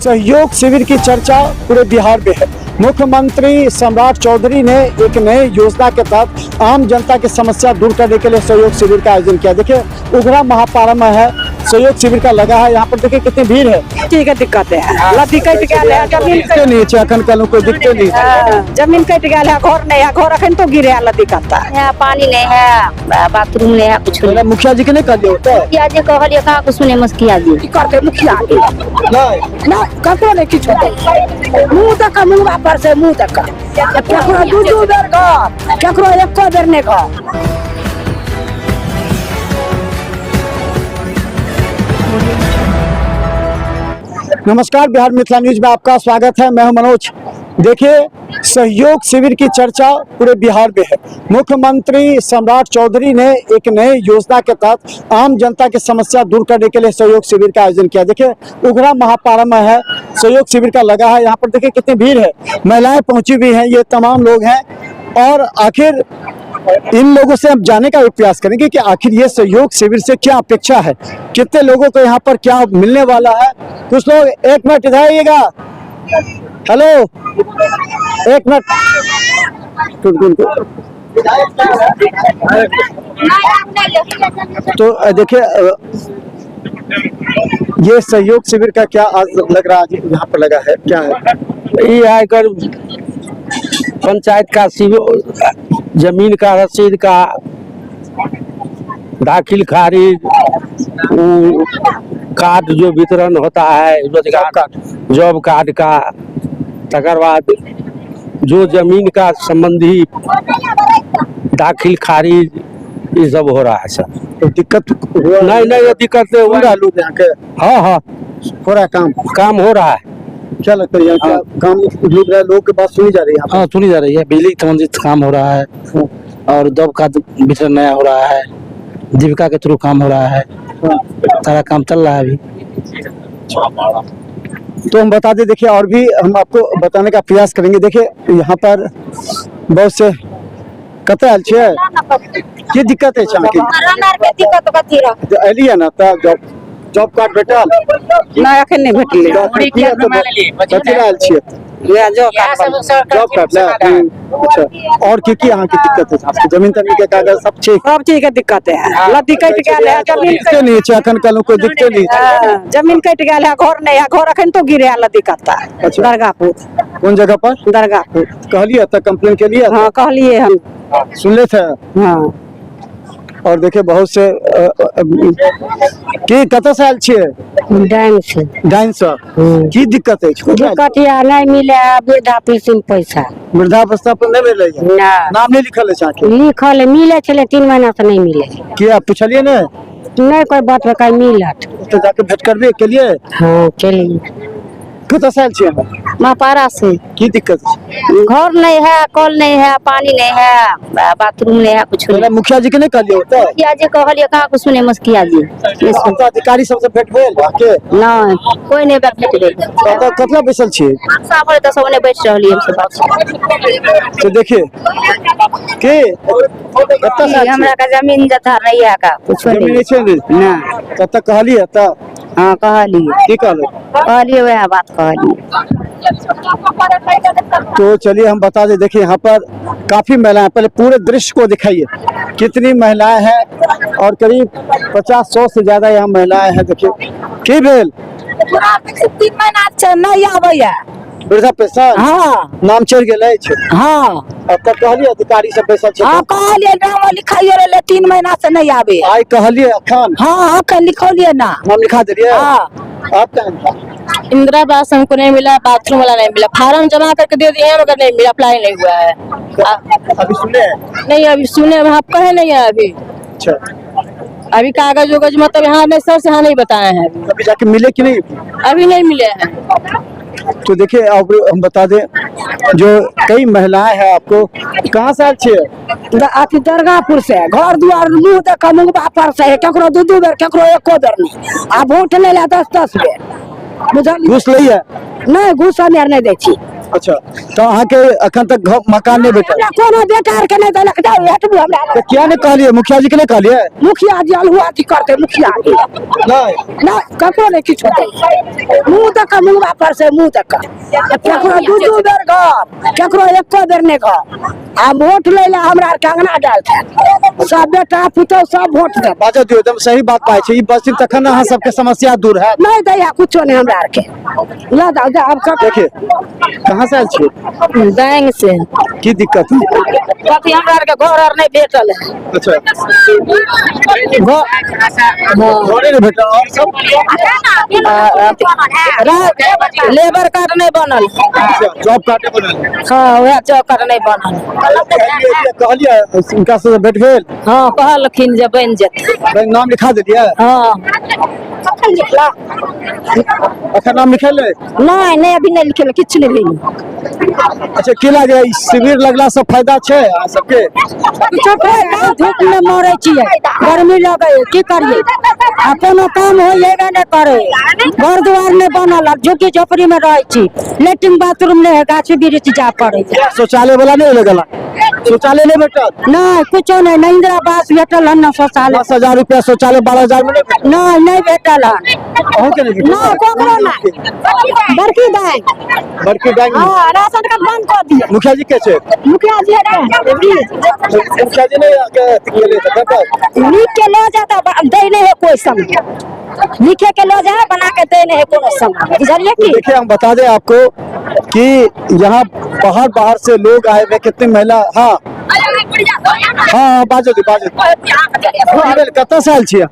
सहयोग शिविर की चर्चा पूरे बिहार में है। मुख्यमंत्री सम्राट चौधरी ने एक नई योजना के तहत आम जनता की समस्या दूर करने के लिए सहयोग शिविर का आयोजन किया। देखिए उघरा महापारा में है, सहयोग शिविर का लगा है। यहाँ पर देखिए कितनी भीड़ है। ठीक है, दिक्कत है नहीं अखन कल कोई दिक्कत नहीं, जमीन कट गया है, घर नहीं है, घर अखन तो गिरे दिक्कत है, पानी नहीं है, बाथरूम नहीं है, कुछ नहीं। मुखिया जी के नहीं कर होता है। मुखिया जी कहलिए कहा कुछ सुने मुखिया जी करते मुखिया ना ककरो नहीं किछ मुंह तक मुंह पर से मुंह तक ककरो दू बेर घर, ककरो एको बेर नहीं घर। नमस्कार, बिहार मिथिला न्यूज में आपका स्वागत है। मैं हूं मनोज। देखिए सहयोग शिविर की चर्चा पूरे बिहार में है। मुख्यमंत्री सम्राट चौधरी ने एक नई योजना के तहत आम जनता की समस्या दूर करने के लिए सहयोग शिविर का आयोजन किया। देखिए उघरा महापारा में है, सहयोग शिविर का लगा है। यहाँ पर देखिए कितनी भीड़ है, महिलाएं पहुंची हुई हैं, ये तमाम लोग हैं। और आखिर इन लोगों से हम जानने का भी प्रयास करेंगे कि आखिर ये सहयोग शिविर से क्या अपेक्षा है, कितने लोगों को यहाँ पर क्या मिलने वाला है। कुछ लोग, एक मिनट इधर आइएगा। हेलो, एक मिनट। तो देखिए ये सहयोग शिविर का क्या आज लग रहा है, यहाँ पर लगा है, क्या है? ये आकर पंचायत का जमीन का रसीद का दाखिल खारिज, कार्ड जो वितरण होता है, जॉब कार्ड का, तकर बाद जो जमीन का संबंधी दाखिल खारिज, ये सब हो रहा है सर। तो दिक्कत नहीं दिक्कत हो रहा लोग यहाँ के। हाँ हो रहा है, काम हो रहा है। क्या लगता है यहाँ काम लोगों के बात सुनी जा रही है? हाँ सुनी जा रही है। बिजली संबंधित काम हो रहा है और जॉब का वितरण नया हो रहा है, जीविका के थ्रू काम हो रहा है, सारा काम चल रहा है अभी। तो हम बता दें, देखिए और भी हम आपको बताने का प्रयास करेंगे। देखिए यहाँ पर बहुत से कते आल छे की दिक्कत है, अली है ना जॉब कार्ड भेटल ना, अखन नहीं भेटले जॉब कार्ड। अच्छा, और की यहाँ की दिक्कत है? आपकी जमीन तमीन के कागज सब ठीक है, दिक्कत है। लद्दी कट गया है, जमीन नहीं अखन कल कोई दिक्कत नहीं, जमीन कट गया है, घर नहीं है, घर अखन तो गिरे दिक्कत है। अच्छा, दरगाहपुर। कौन जगह पर? दरगाहपुर। कहलिए था कंप्लेन के लिए? हाँ कहलिए हम, सुन ले थे। हाँ। और देखिए बहुत से की कत से आयल छिए? डाइन से की दिक्कत है? दिक्कत या नहीं मिले वृद्धा पेंशन पैसा, वृद्धा अवस्था पर नहीं मिले, नाम नहीं लिखल है? लिखल है, मिले छले 3 महीना से नहीं मिले। क्या पूछलिए नहीं कोई बात का मिलत तो जाके भेंट करबे के लिए? हाँ चलिए। कत से आयल छिए? महापारा से। की दिक्कत? घर नहीं है, कल नहीं है, पानी नहीं है, बाथरूम नहीं है, कुछ नहीं। मुखिया जी के नहीं कहलिए होता? मुखिया जी कहलिए कहा कुछ सुने मुखिया जी। अधिकारी सबसे भेंट भेल के? नहीं कोई नहीं भेट भेल। कतना बैसल छिए? साहब तो सबने बैठ रहली हमसे बात। तो देखिए के हमरा का जमीन जथा नहीं है का कुछ नहीं ना, तब तक कहलिए त? हाँ कहलिए। की कहलिए? वह बात कहलिए। तो चलिए हम बता दें, देखिए यहाँ पर काफी महिलाएं, पहले पूरे दृश्य को दिखाइए कितनी महिलाएं हैं और करीब 50-100 से ज्यादा यहाँ महिलाएं हैं। देखिए की भेल 3 महीना नहीं आवे वृद्धा पेंशन। हाँ नाम चढ़ गए। हाँ अब तक कहलिए अधिकारी सब पैसा हाँ कहलिए, नाम लिखाइए रहे 3 महीना से नहीं आवे। आई कहलिए अखन? हाँ अखन लिखौलिए ना, नाम लिखा दिलिए? हाँ। आप क्या इंदिरा आवास हमको नहीं मिला, बाथरूम वाला नहीं मिला, फार्म जमा करके दे दिए मगर नहीं मिला, अप्लाई नहीं हुआ है। अभी सुने? नहीं अभी सुने, आप कहे नहीं है अभी। अच्छा, अभी कागज वगज मतलब यहाँ नहीं, सर से यहाँ नहीं बताए हैं। अभी जाके मिले कि नहीं? अभी नहीं मिले हैं। तो देखिए अब हम बता दें, जो कई महिलाएं हैं, आपको कहाँ से आयल छिए? अथी दरगाहपुर से। घर दुआर मुँह देख मुंगबा पर से, ककरो 2 बेर, ककरो एको बेर नहीं। आ वोट ले 10-10 बेर। बुझलिए? घूस लइए? नहीं घूस नहीं दै छी। अच्छा तो अहाँ के अखन तक मकान नहीं भेटल हमरा कोनो बेटा आर के नहीं देलक जाऊ हटबू हमरा तो क्या नहीं कहलिए मुखिया जी के नहीं कहलिए मुखिया जी अलहुआ की करते मुखिया जी नहीं ना ककरो नहीं किछु होते मुंह तक मुंगवा पर से मुंह तक केकरो दू बेर घर केकरो एको बेर नहीं घर आ वोट ले ला हमरा आर के अंगना डालते सब बेटा पुतौ सब वोट दे बाजो दियो एकदम सही बात पाए छै ई बस तखन अहाँ सबके समस्या दूर है नहीं दैया कुछो नहीं हमरा आर के ला दाऊ जा अब कब देखिए कहाँ से आयल छियै बैंक से की दिक्कत है कथी हमरा आर के घर आर नहीं भेटल है। अच्छा घरे नहीं भेटल और सब लेबर कार्ड नहीं बनल। अच्छा, जॉब कार्ड बनल हाँ वह जॉब कार्ड नहीं बनल। कहलिए उनका से भेट भेल हाँ कहलखिन जे बन जेतै। नाम लिखा देलिए हाँ अखन नाम लिखेले नहीं नहीं अभी नहीं लिखे किछु नहीं लिखे। अच्छा की लागे ई शिविर लगला से फायदा छै अहाँ सबके कुछो फायदा धूप में मरे छियै गर्मी लगे की करिए आ कोनो काम होइएगा नहीं करे घर द्वार नहीं बनल झुग्गी झोपड़ी में रहे छी लेट्रिन बाथरूम नहीं है गाछ वृक्ष जा पड़े शौचालय वाला नहीं लगला शौचालय नहीं भेटल नहीं कुछो नहीं इंदिरा आवास भेटल हन ना शौचालय 10,000 रुपया शौचालय 12,000 में नहीं भेटल नहीं भेटल हन अहूँ के नहीं भेटल ना कोकरो नहीं बड़की बैंक बड़की बैंक हाँ राशन कार्ड बंद कर दिए मुखिया जी के छै मुखिया जी है मुखिया जी नहीं आके ले सकता लिख के ले जाता दे नहीं है कोई समय लिखे के ले जाए बना के दे नहीं है कोनो समय बुझलिए की देखिए हम बता दें आपको कि यहाँ बाहर से लोग आए हुए कितनी महिला हाँ हाँ बाजो कतऽ से आयल छियै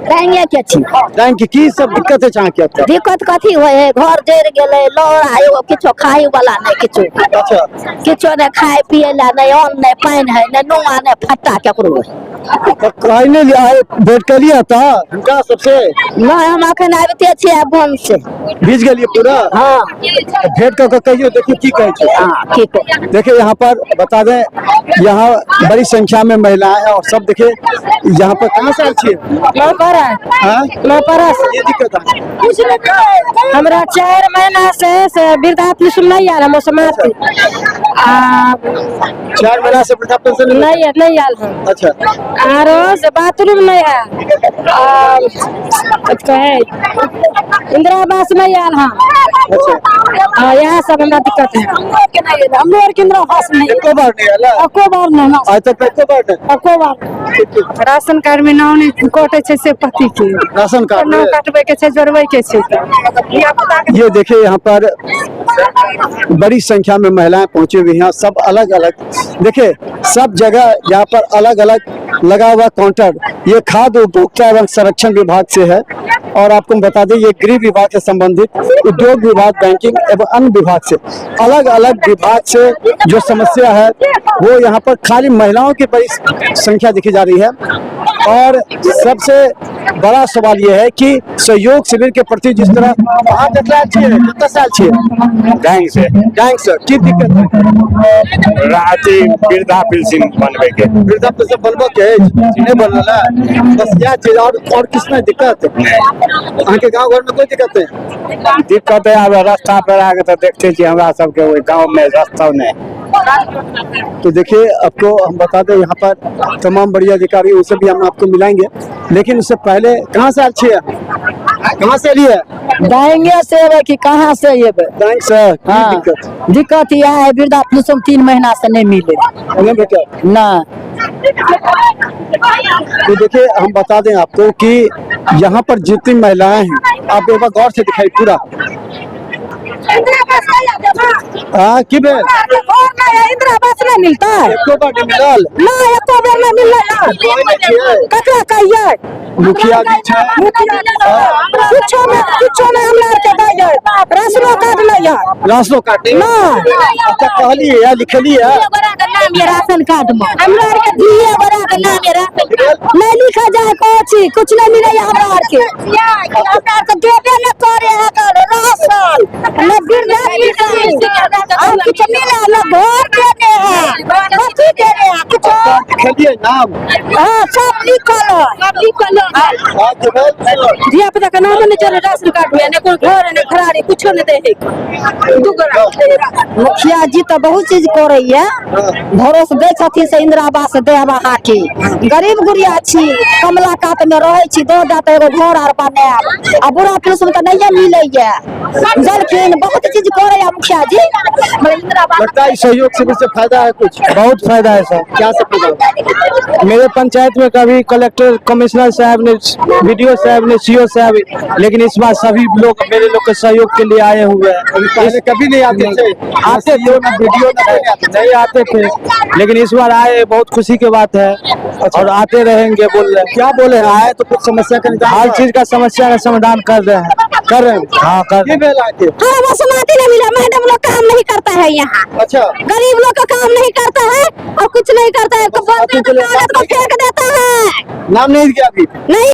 रहेंगे के छी बैंक की सब दिक्कत है चाह के दिक्कत कथी होय है घर जड़ गेले लौड़ा एगो किछो खाए वाला नहीं किछो अच्छा किछो नहीं खाए पिए ला नहीं अन्न नहीं पानी है नहीं नुआ नहीं फट्टा केकरो तो कहीं नहीं लिया भेट कर लिया था उनका सबसे नहीं हम अखन आबते छियै बन से बीज गलिए पूरा हाँ भेट कर कहियो देखिए की कहे छै हाँ ठीक है देखिए यहाँ पर बता दें यहाँ बड़ी संख्या में महिलाएं हैं और सब देखिए यहाँ पर कहाँ से आयल छियै हाँ? ये दिक्कत है कुछ नहीं हमरा 4 महीना से वृद्धा पेंशन नहीं आयल हम समाप्ति 4 महीना से वृद्धा पेंशन नहीं आयल हम अच्छा आरो से बाथरूम नहीं है कहे इंदिरा आवास नहीं आयल हाँ यहाँ सब हमरा दिक्कत है हमरो और इंदिरा आवास नहीं एको बार नहीं आला एको बार नहीं आज तक एको बार नहीं एको बार राशन कार्ड में नाम नहीं कटे छै से पति के राशन कार्ड नाम में कटबे के छै जोड़बे के छै ये देखिए यहाँ पर बड़ी संख्या में महिलाएं पहुंची हुई हैं सब अलग अलग देखिए सब जगह यहाँ पर अलग अलग लगा हुआ काउंटर ये खाद्य उपभोक्ता एवं संरक्षण विभाग से है और आपको बता दें ये गृह विभाग से संबंधित उद्योग विभाग बैंकिंग एवं अन्य विभाग से अलग अलग विभाग से जो समस्या है वो यहाँ पर खाली महिलाओं की बड़ी संख्या दिखी जा रही है और सबसे बड़ा सवाल ये है कि सहयोग शिविर के प्रति जिस तरह वहाँ बैंक से की दिक्कत है राहती वृद्धा पेंशन बनबे के वृद्धा पेंशन बनबो के नहीं बनल है बस यह चीज और किसमें दिक्कत है अहाँ के गाँव घर में कोई दिक्कत है दिक्कत है अब रास्ता पर आके तो देखते छी हमरा सबके ओइ गांव में रास्ता नहीं तो देखिए आपको हम बता दें यहाँ पर तमाम बड़ी अधिकारी उनसे भी हम आपको मिलाएंगे लेकिन उससे पहले कहाँ से अच्छी है कहाँ से लिए दाएंगे से कि कहाँ से ये बैंक से हाँ दिक्कत यह है वृद्धा पेंशन 3 महीना से नहीं मिले नहीं बेटा ना तो देखिए हम बता दें आपको कि यहाँ पर जितनी महिलाएं हैं आप एक बार गौर से दिखाई पूरा हाँ की बेर इंदिरा आवास नहीं मिलता एको बार नहीं मिलल ना एको बेर नहीं मिलल ककरा कहिए मुखिया जी छै कुछो में हमरा के दे दे राशनो कार्ड नहीं है राशनो कार्ड ना अच्छा कहलिए या लिखलिए नाम ये राशन कार्ड में हमरा के दिए बड़ा के नाम ये राशन नहीं लिखा जाए कुछ नहीं मिले हमरा के हमरा के देबे न करे है राशन न वृद्धा पेंशन हम कुछ मिला न घर देने हैं बच्चे देने हैं कुछ लिखलिए नाम हाँ सब लिखल है धिया पुता का नाम नहीं चले राशन कार्ड में ने कोई घर ने खराड़ी कुछ नहीं दे मुखिया जी तो बहुत चीज करे है भरोसे दे छथि से इंदिरा आवास देवा हाटी गरीब गुड़िया छी कमला कात में रहे छी दो दात एगो घर आर बनाएब आ बुढ़ा पेंशन तो नहीं मिले है जलखिन बहुत चीज करे है मुखिया जी इंदिरा आवास लगता है इस सहयोग शिविर से फायदा है कुछ? बहुत फायदा है सर। क्या से फायदा? मेरे पंचायत में कभी कलेक्टर कमिश्नर साहब ने बीडीओ साहब ने सीओ साहब लेकिन इस बार सभी लोग मेरे लोग के सहयोग के लिए आए हुए हैं। पहले कभी नहीं आते थे, आते थे ना वीडियो नहीं आते थे लेकिन इस बार आए बहुत खुशी की बात है और आते रहेंगे बोल रहे हैं। क्या बोले आए तो कुछ समस्या का निदान हर चीज का समस्या का समाधान कर रहे हैं। कर रहे हैं? हाँ कर ये बेल आए थे। हाँ वो समाधि नहीं मिला मैडम लोग काम नहीं करता है यहाँ अच्छा, गरीब लोग का काम नहीं करता है और कुछ नहीं करता है तो बोलते हैं तो कागज को फेंक देता है नाम नहीं दिया अभी? नहीं